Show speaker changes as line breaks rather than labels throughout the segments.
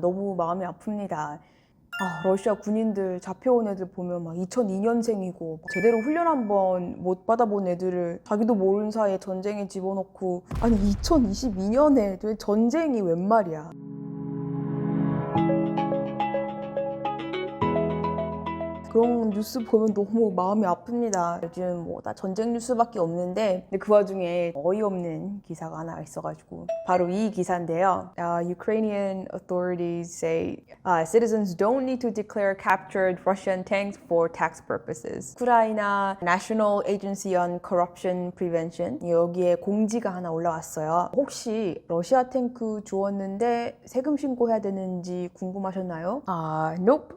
너무 마음이 아픕니다. 러시아 군인들 잡혀온 애들 보면 막 2002년생이고 제대로 훈련 한번 못 받아본 애들을 자기도 모르는 사이에 전쟁에 집어넣고, 아니 2022년에 전쟁이 웬 말이야. 그런 뉴스 보면 너무 마음이 아픕니다. 요즘 뭐 다 전쟁 뉴스밖에 없는데, 근데 그 와중에 어이없는 기사가 하나 있어가지고 바로 이 기사인데요. Ukrainian authorities say citizens don't need to declare captured Russian tanks for tax purposes. 우크라이나 National Agency on Corruption Prevention, 여기에 공지가 하나 올라왔어요. 혹시 러시아 탱크 주웠는데 세금 신고해야 되는지 궁금하셨나요? Nope.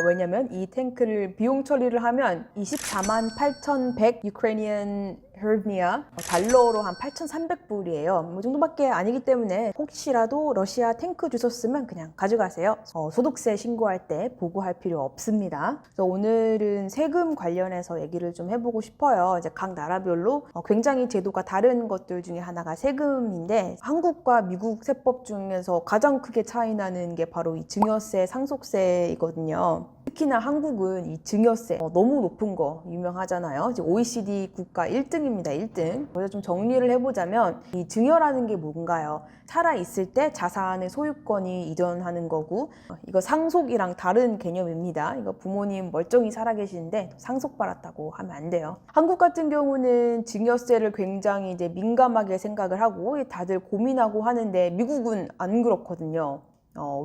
왜냐면 이 탱크를 비용 처리를 하면 24만 8,100 Ukrainian hryvnia, 달러로 한 8,300불이에요. 이 정도밖에 아니기 때문에 혹시라도 러시아 탱크 주셨으면 그냥 가져가세요. 소득세 신고할 때 보고할 필요 없습니다. 그래서 오늘은 세금 관련해서 얘기를 좀 해보고 싶어요. 이제 각 나라별로 굉장히 제도가 다른 것들 중에 하나가 세금인데, 한국과 미국 세법 중에서 가장 크게 차이 나는 게 바로 이 증여세, 상속세이거든요. 특히나 한국은 이 증여세 너무 높은 거 유명하잖아요. 이제 OECD 국가 1등입니다. 1등. 그래서 좀 정리를 해보자면 이 증여라는 게 뭔가요? 살아있을 때 자산의 소유권이 이전하는 거고, 이거 상속이랑 다른 개념입니다. 이거 부모님 멀쩡히 살아계시는데 상속받았다고 하면 안 돼요. 한국 같은 경우는 증여세를 굉장히 이제 민감하게 생각을 하고 다들 고민하고 하는데, 미국은 안 그렇거든요.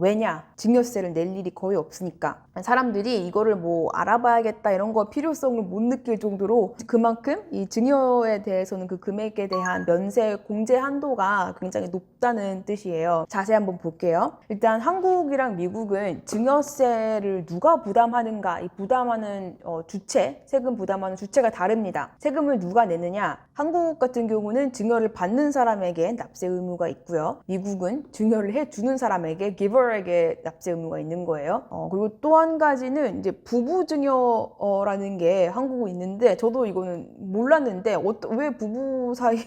왜냐? 증여세를 낼 일이 거의 없으니까. 사람들이 이거를 뭐 알아봐야겠다 이런 거 필요성을 못 느낄 정도로 그만큼 이 증여에 대해서는 그 금액에 대한 면세 공제 한도가 굉장히 높다는 뜻이에요. 자세히 한번 볼게요. 일단 한국이랑 미국은 증여세를 누가 부담하는가, 이 부담하는 주체, 세금 부담하는 주체가 다릅니다. 세금을 누가 내느냐? 한국 같은 경우는 증여를 받는 사람에게 납세 의무가 있고요. 미국은 증여를 해주는 사람에게, giver에게 납세 의무가 있는 거예요. 그리고 또 한 가지는 이제 부부 증여라는 게 한국에 있는데, 저도 이거는 몰랐는데 왜 부부 사이에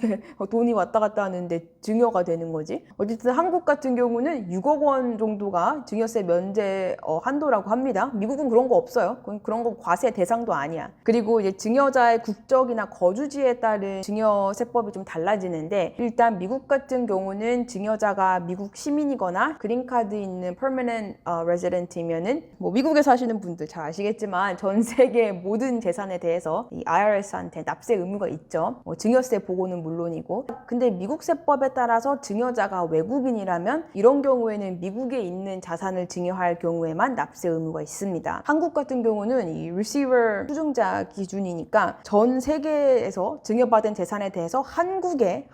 돈이 왔다 갔다 하는데 증여가 되는 거지? 어쨌든 한국 같은 경우는 6억 원 정도가 증여세 면제 한도라고 합니다. 미국은 그런 거 없어요. 그런 거 과세 대상도 아니야. 그리고 이제 증여자의 국적이나 거주지에 따른 증여세법이 좀 달라지는데, 일단 미국 같은 경우는 증여자가 미국 시민이거나 그린카드 있는 permanent resident이면은, 뭐 미국에 사시는 분들 잘 아시겠지만 전 세계 모든 재산에 대해서 이 IRS한테 납세 의무가 있죠. 증여세 보고는 물론이고. 근데 미국 세법에 따라서 증여자가 외국인이라면 이런 경우에는 미국에 있는 자산을 증여할 경우에만 납세 의무가 있습니다. 한국 같은 경우는 이 receiver 수증자 기준이니까 전 세계에서 증여받은 재산에 대해서 한국에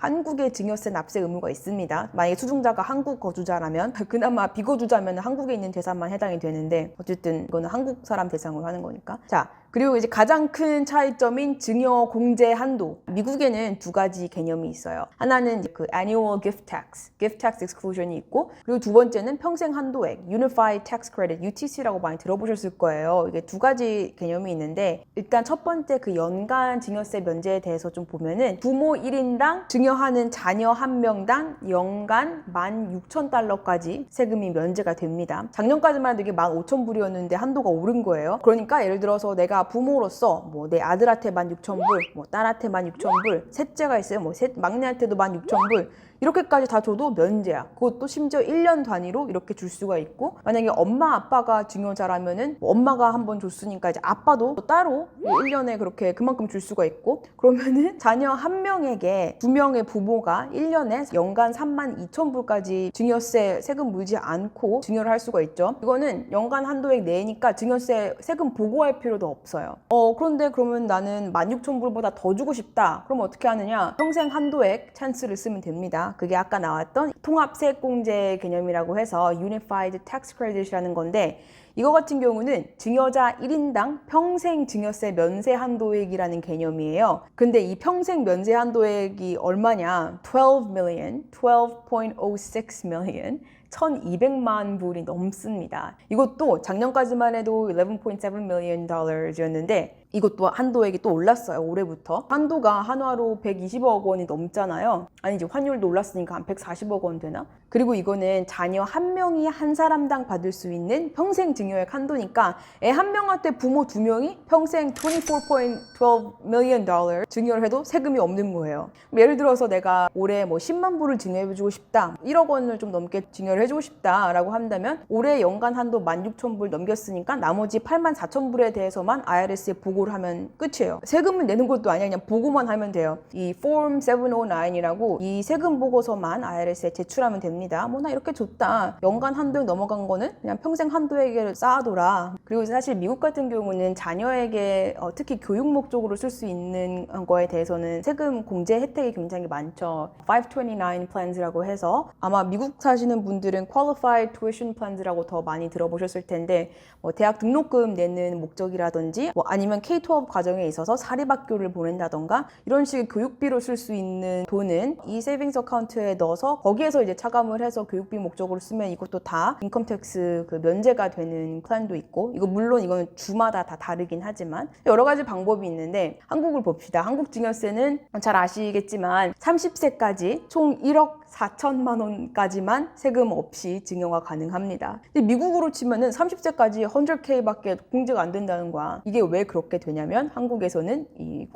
증여세 납세 의무가 있습니다. 만약에 수증자가 한국 거주자라면, 그나마 비거주자면 한국에 있는 재산만 해당이 되는데, 어쨌든 이거는 한국 사람 대상으로 하는 거니까. 자, 그리고 이제 가장 큰 차이점인 증여 공제 한도. 미국에는 두 가지 개념이 있어요. 하나는 그 annual gift tax exclusion이 있고, 그리고 두 번째는 평생 한도액, unified tax credit, UTC라고 많이 들어보셨을 거예요. 이게 두 가지 개념이 있는데, 일단 첫 번째 그 연간 증여세 면제에 대해서 좀 보면은, 부모 1인당 증여하는 자녀 한 명당 연간 16,000달러까지 세금이 면제가 됩니다. 작년까지만 해도 이게 15,000불이었는데 한도가 오른 거예요. 그러니까 예를 들어서 내가 부모로서 뭐 내 아들한테 16,000불, 뭐 딸한테 16,000불, 셋째가 있어요. 뭐 막내한테도 16,000불, 이렇게까지 다 줘도 면제야. 그것도 심지어 1년 단위로 이렇게 줄 수가 있고, 만약에 엄마 아빠가 증여자라면은 엄마가 한번 줬으니까 이제 아빠도 따로 1년에 그렇게 그만큼 줄 수가 있고, 그러면은 자녀 한 명에게 두 명의 부모가 1년에 연간 32,000불까지 증여세 세금 물지 않고 증여를 할 수가 있죠. 이거는 연간 한도액 내니까 증여세 세금 보고할 필요도 없어요. 그런데 그러면 나는 16,000불보다 더 주고 싶다. 그럼 어떻게 하느냐? 평생 한도액 찬스를 쓰면 됩니다. 그게 아까 나왔던 통합세액공제 개념이라고 해서 Unified Tax Credit이라는 건데, 이거 같은 경우는 증여자 1인당 평생 증여세 면세 한도액이라는 개념이에요. 근데 이 평생 면세 한도액이 얼마냐? 12.06 million. 1,200만 불이 넘습니다. 이것도 작년까지만 해도 $11.7 million 였는데, 이것도 한도액이 또 올랐어요. 올해부터. 한도가 한화로 120억 원이 넘잖아요. 아니지, 환율도 올랐으니까 한 140억 원 되나? 그리고 이거는 자녀 한 명이 한 사람당 받을 수 있는 평생 증여액 한도니까 애 한 명한테 부모 두 명이 평생 $24.12 million 증여를 해도 세금이 없는 거예요. 예를 들어서 내가 올해 뭐 10만 불을 증여해주고 싶다, 1억 원을 좀 넘게 증여를 해주고 싶다라고 한다면 올해 연간 한도 16,000불 넘겼으니까 나머지 84,000불에 대해서만 IRS에 보고를 하면 끝이에요. 세금을 내는 것도 아니야. 그냥 보고만 하면 돼요. 이 Form 709이라고 이 세금 보고서만 IRS에 제출하면 됩니다. 뭐 나 이렇게 줬다. 연간 한도액 넘어간 거는 그냥 평생 한도액을 쌓아둬라. 그리고 사실 미국 같은 경우는 자녀에게 특히 교육 목적으로 쓸 수 있는 거에 대해서는 세금 공제 혜택이 굉장히 많죠. 529 plans라고 해서 아마 미국 사시는 분들은 Qualified Tuition Plans라고 더 많이 들어보셨을 텐데 뭐 대학 등록금 내는 목적이라든지 뭐 아니면 K-12 과정에 있어서 사립학교를 보낸다던가 이런 식의 교육비로 쓸 수 있는 돈은 이 세이빙스 어카운트에 넣어서 거기에서 이제 차감을 해서 교육비 목적으로 쓰면 이것도 다 인컴택스 그 면제가 되는 플랜도 있고, 이거 물론 이거는 주마다 다 다르긴 하지만 여러 가지 방법이 있는데 한국을 봅시다. 한국 증여세는 잘 아시겠지만 30세까지 총 1억 4천만 원까지만 세금 없이 증여가 가능합니다. 근데 미국으로 치면은 30세까지 100K밖에 공제가 안 된다는 거야. 이게 왜 그렇게 되냐면 한국에서는 이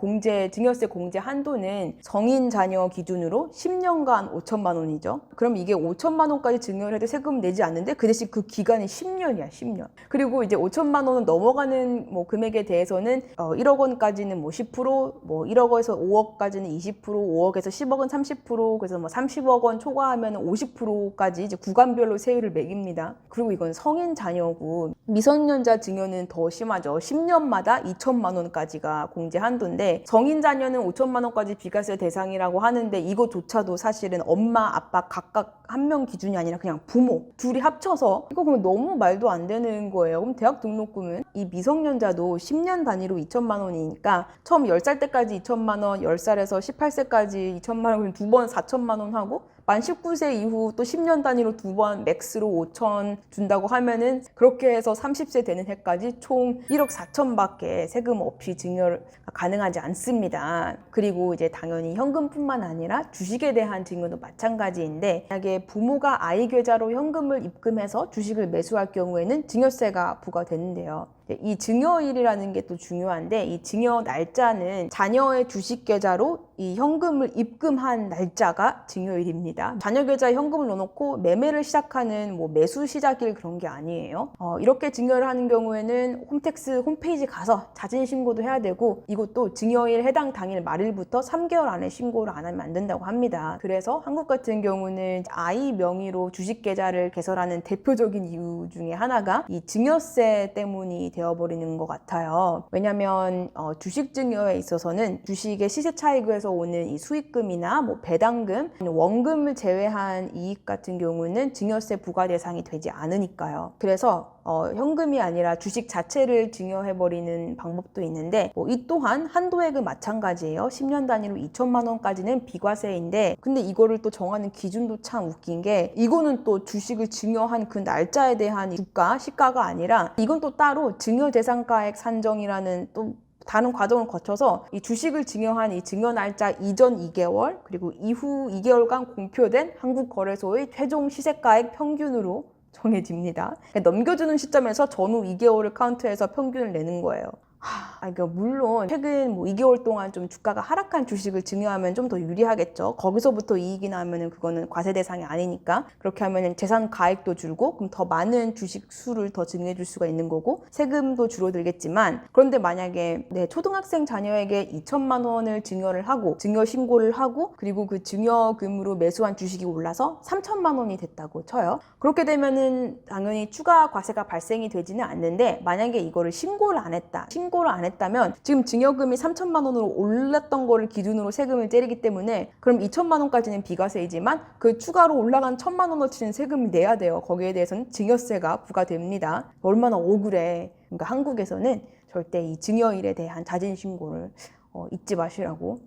증여세 공제 한도는 성인 자녀 기준으로 10년간 5천만 원이죠. 그럼 이게 5천만 원까지 증여를 해도 세금 내지 않는데 그 대신 그 기간이 10년이야, 10년. 그리고 이제 5천만 원은 넘어가는 뭐 금액에 대해서는 1억 원까지는 뭐 10%, 뭐 1억에서 5억까지는 20%, 5억에서 10억은 30%, 그래서 뭐 30억 원 초과하면 50%까지 이제 구간별로 세율을 매깁니다. 그리고 이건 성인 자녀고 미성년자 증여는 더 심하죠. 10년마다 2천만 원까지가 공제 한도인데 성인 자녀는 5천만 원까지 비과세 대상이라고 하는데 이거조차도 사실은 엄마, 아빠 각각 한 명 기준이 아니라 그냥 부모 둘이 합쳐서 이거 그러면 너무 말도 안 되는 거예요. 그럼 대학 등록금은 이 미성년자도 10년 단위로 2천만 원이니까 처음 10살 때까지 2천만 원, 10살에서 18세까지 2천만 원, 두 번 4천만 원 하고 만 19세 이후 또 10년 단위로 두 번 맥스로 5천 준다고 하면은 그렇게 해서 30세 되는 해까지 총 1억 4천밖에 세금 없이 증여가 가능하지 않습니다. 그리고 이제 당연히 현금뿐만 아니라 주식에 대한 증여도 마찬가지인데 만약에 부모가 아이 계좌로 현금을 입금해서 주식을 매수할 경우에는 증여세가 부과되는데요. 이 증여일이라는 게 또 중요한데 이 증여 날짜는 자녀의 주식 계좌로 이 현금을 입금한 날짜가 증여일입니다. 자녀 계좌에 현금을 넣어놓고 매매를 시작하는 뭐 매수 시작일 그런 게 아니에요. 이렇게 증여를 하는 경우에는 홈택스 홈페이지 가서 자진 신고도 해야 되고 이것도 증여일 해당 당일 말일부터 3개월 안에 신고를 안 하면 안 된다고 합니다. 그래서 한국 같은 경우는 아이 명의로 주식 계좌를 개설하는 대표적인 이유 중에 하나가 이 증여세 때문이 되어버리는 것 같아요. 왜냐하면 주식 증여에 있어서는 주식의 시세 차익에서 오는 이 수익금이나 뭐 배당금, 원금을 제외한 이익 같은 경우는 증여세 부과 대상이 되지 않으니까요. 그래서 현금이 아니라 주식 자체를 증여해버리는 방법도 있는데 이 또한 한도액은 마찬가지예요. 10년 단위로 2천만 원까지는 비과세인데 근데 이거를 또 정하는 기준도 참 웃긴 게 이거는 또 주식을 증여한 그 날짜에 대한 주가, 시가가 아니라 이건 또 따로 증여대상가액 산정이라는 또 다른 과정을 거쳐서 이 주식을 증여한 이 증여 날짜 이전 2개월 그리고 이후 2개월간 공표된 한국거래소의 최종 시세가액 평균으로 정해집니다. 넘겨주는 시점에서 전후 2개월을 카운트해서 평균을 내는 거예요. 그러니까 물론 최근 2개월 동안 좀 주가가 하락한 주식을 증여하면 좀 더 유리하겠죠. 거기서부터 이익이 나면은 그거는 과세 대상이 아니니까 그렇게 하면은 재산 가액도 줄고 그럼 더 많은 주식 수를 더 증여해 줄 수가 있는 거고 세금도 줄어들겠지만 그런데 만약에 내 초등학생 자녀에게 2천만 원을 증여를 하고 증여 신고를 하고 그리고 그 증여금으로 매수한 주식이 올라서 3천만 원이 됐다고 쳐요. 그렇게 되면은 당연히 추가 과세가 발생이 되지는 않는데 만약에 이거를 신고를 안 했다면 지금 증여금이 3천만 원으로 올랐던 거를 기준으로 세금을 때리기 때문에 그럼 2천만 원까지는 비과세이지만 그 추가로 올라간 1천만 원어치는 세금을 내야 돼요. 거기에 대해서는 증여세가 부과됩니다. 얼마나 억울해. 그러니까 한국에서는 절대 이 증여일에 대한 자진 신고를 잊지 마시라고.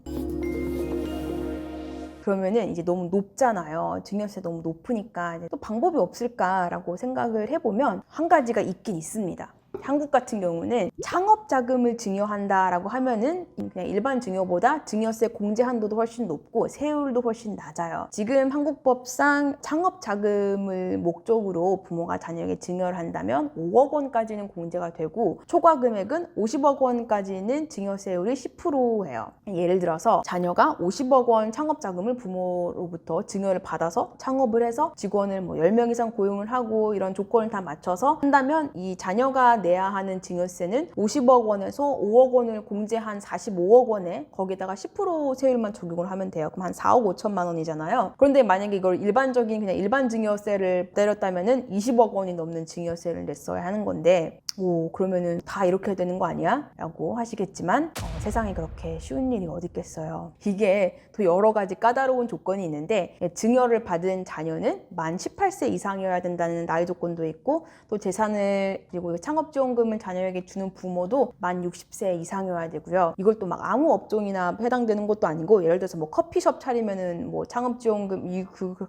그러면은 이제 너무 높잖아요. 증여세 너무 높으니까 또 방법이 없을까라고 생각을 해보면 한 가지가 있긴 있습니다. 한국 같은 경우는 창업 자금을 증여한다라고 하면은 그냥 일반 증여보다 증여세 공제 한도도 훨씬 높고 세율도 훨씬 낮아요. 지금 한국법상 창업 자금을 목적으로 부모가 자녀에게 증여를 한다면 5억 원까지는 공제가 되고 초과 금액은 50억 원까지는 증여세율이 10%예요. 예를 들어서 자녀가 50억 원 창업 자금을 부모로부터 증여를 받아서 창업을 해서 직원을 10명 이상 고용을 하고 이런 조건을 다 맞춰서 한다면 이 자녀가 내야 하는 증여세는 50억 원에서 5억 원을 공제한 45억 원에 거기다가 10% 세율만 적용을 하면 돼요. 그럼 한 4억 5천만 원이잖아요. 그런데 만약에 이걸 일반적인 그냥 일반 증여세를 때렸다면은 20억 원이 넘는 증여세를 냈어야 하는 건데 오, 그러면은 다 이렇게 되는 거 아니야? 라고 하시겠지만 세상에 그렇게 쉬운 일이 어디 있겠어요. 이게 또 여러 가지 까다로운 조건이 있는데 증여를 받은 자녀는 만 18세 이상이어야 된다는 나이 조건도 있고 또 재산을 그리고 창업지원금을 자녀에게 주는 부모도 만 60세 이상이어야 되고요. 이걸 또 막 아무 업종이나 해당되는 것도 아니고 예를 들어서 뭐 커피숍 차리면은 뭐 창업지원금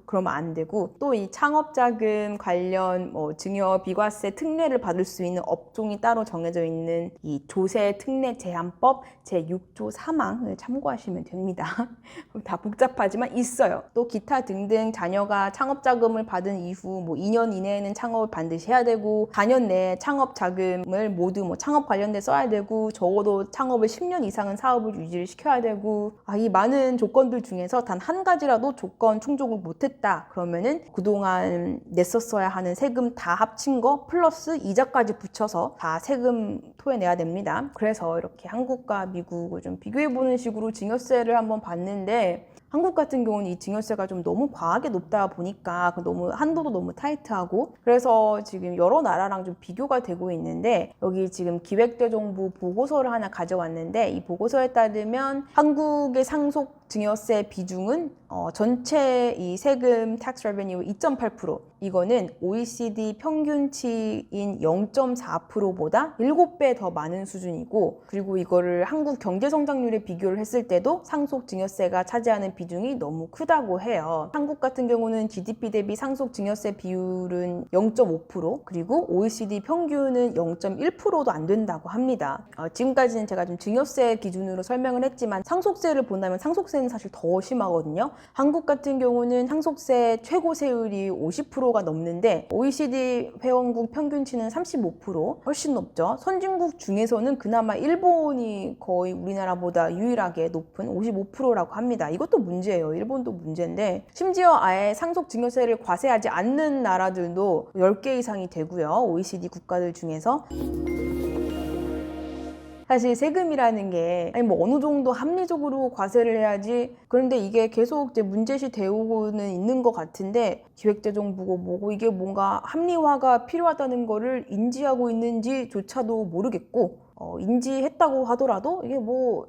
그러면 안 되고 또 이 창업자금 관련 증여 비과세 특례를 받을 수 있는 업종이 따로 정해져 있는 이 조세 특례 제한법 제6조 3항을 참고하시면 됩니다. 다 복잡하지만 있어요. 또 기타 등등 자녀가 창업 자금을 받은 이후 2년 이내에는 창업을 반드시 해야 되고 4년 내에 창업 자금을 모두 창업 관련돼 써야 되고 적어도 창업을 10년 이상은 사업을 유지를 시켜야 되고 이 많은 조건들 중에서 단 한 가지라도 조건 충족을 못했다 그러면은 그동안 냈었어야 하는 세금 다 합친 거 플러스 이자까지 붙여서 다 세금 토해내야 됩니다. 그래서 이렇게 한국과 미국을 좀 비교해보는 식으로 증여세를 한번 봤는데 한국 같은 경우는 이 증여세가 좀 너무 과하게 높다 보니까 너무 한도도 너무 타이트하고 그래서 지금 여러 나라랑 좀 비교가 되고 있는데 여기 지금 기획재정부 보고서를 하나 가져왔는데 이 보고서에 따르면 한국의 상속 증여세 비중은 전체 이 세금 tax revenue 2.8% 이거는 OECD 평균치인 0.4%보다 7배 더 많은 수준이고 그리고 이거를 한국 경제성장률에 비교를 했을 때도 상속 증여세가 차지하는 비중이 너무 크다고 해요. 한국 같은 경우는 GDP 대비 상속 증여세 비율은 0.5% 그리고 OECD 평균은 0.1%도 안 된다고 합니다. 지금까지는 제가 좀 증여세 기준으로 설명을 했지만 상속세를 본다면 상속세는 사실 더 심하거든요. 한국 같은 경우는 상속세 최고 세율이 50%가 넘는데 OECD 회원국 평균치는 35% 훨씬 높죠. 선진국 중에서는 그나마 일본이 거의 우리나라보다 유일하게 높은 55%라고 합니다. 이것도 문제예요. 일본도 문제인데 심지어 아예 상속 증여세를 과세하지 않는 나라들도 10개 이상이 되고요. OECD 국가들 중에서 사실 세금이라는 게 어느 정도 합리적으로 과세를 해야지 그런데 이게 계속 이제 문제시 되고는 있는 것 같은데 기획재정부고 뭐고 이게 뭔가 합리화가 필요하다는 거를 인지하고 있는지조차도 모르겠고 인지했다고 하더라도 이게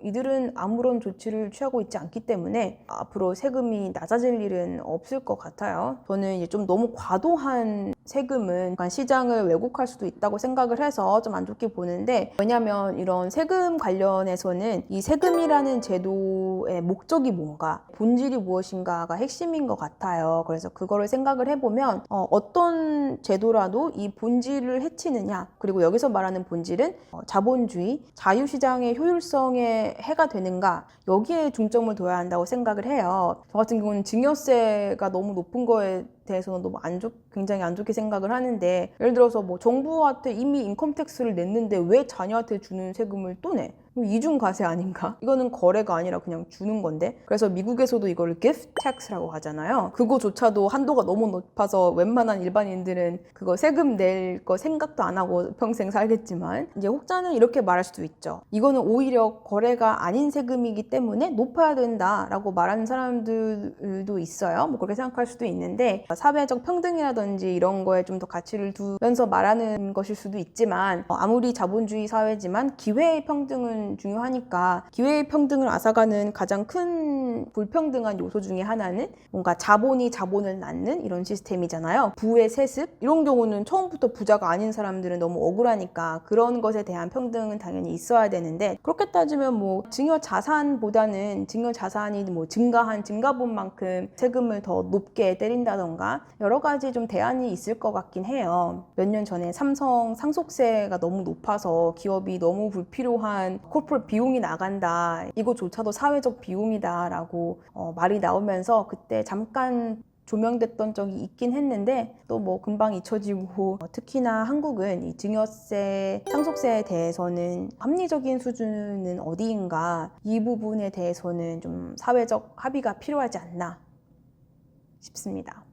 이들은 아무런 조치를 취하고 있지 않기 때문에 앞으로 세금이 낮아질 일은 없을 것 같아요. 저는 이제 좀 너무 과도한 세금은 시장을 왜곡할 수도 있다고 생각을 해서 좀 안 좋게 보는데 왜냐면 이런 세금 관련해서는 이 세금이라는 제도의 목적이 뭔가 본질이 무엇인가가 핵심인 것 같아요. 그래서 그거를 생각을 해보면 어떤 제도라도 이 본질을 해치느냐 그리고 여기서 말하는 본질은 자본주의, 자유시장의 효율성에 해가 되는가 여기에 중점을 둬야 한다고 생각을 해요. 저 같은 경우는 증여세가 너무 높은 거에 대해서는 너무 굉장히 안 좋게 생각을 하는데 예를 들어서 정부한테 이미 인컴택스를 냈는데 왜 자녀한테 주는 세금을 또 내? 이중과세 아닌가? 이거는 거래가 아니라 그냥 주는 건데 그래서 미국에서도 이거를 gift tax라고 하잖아요. 그거조차도 한도가 너무 높아서 웬만한 일반인들은 그거 세금 낼 거 생각도 안 하고 평생 살겠지만 이제 혹자는 이렇게 말할 수도 있죠. 이거는 오히려 거래가 아닌 세금이기 때문에 높아야 된다라고 말하는 사람들도 있어요. 그렇게 생각할 수도 있는데 사회적 평등이라든지 이런 거에 좀 더 가치를 두면서 말하는 것일 수도 있지만 아무리 자본주의 사회지만 기회의 평등은 평등은 중요하니까 기회평등을 앗아가는 가장 큰 불평등한 요소 중에 하나는 뭔가 자본이 자본을 낳는 이런 시스템이잖아요. 부의 세습 이런 경우는 처음부터 부자가 아닌 사람들은 너무 억울하니까 그런 것에 대한 평등은 당연히 있어야 되는데, 그렇게 따지면 뭐 증여 자산보다는 증여 자산이 뭐 증가한 증가분만큼 세금을 더 높게 때린다던가 여러 가지 좀 대안이 있을 것 같긴 해요. 몇 년 전에 삼성 상속세가 너무 높아서 기업이 너무 불필요한 코퍼레이트 비용이 나간다, 이거조차도 사회적 비용이다 라고 말이 나오면서 그때 잠깐 조명됐던 적이 있긴 했는데 또 뭐 금방 잊혀지고, 특히나 한국은 이 증여세, 상속세에 대해서는 합리적인 수준은 어디인가, 이 부분에 대해서는 좀 사회적 합의가 필요하지 않나 싶습니다.